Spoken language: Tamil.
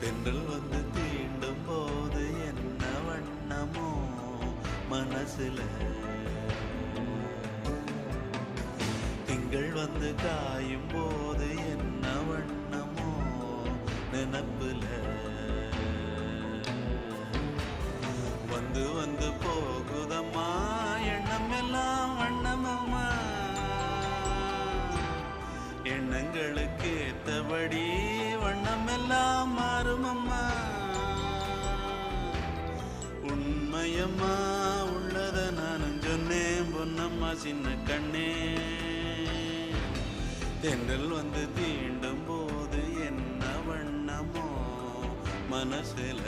தென்றல் வந்து தீண்டும் போது என்ன வண்ணமோ மனசுல, திங்கள் வந்து காயும் போது என்ன வண்ணமோ நினப்புல, வந்து வந்து போகுதம்மா எண்ணம் எல்லாம் வண்ணமம்மா, எண்ணங்களுக்கு ஏத்தபடி வண்ணம் எல்லாம் மாறுமம்மா. உண்மையம்மா உள்ளத நானும் சொன்னேன் பொன்னம்மா சின்ன கண்ணே, தென்றல் வந்து தீண்டும் போது என்ன வண்ணமோ மனசுல.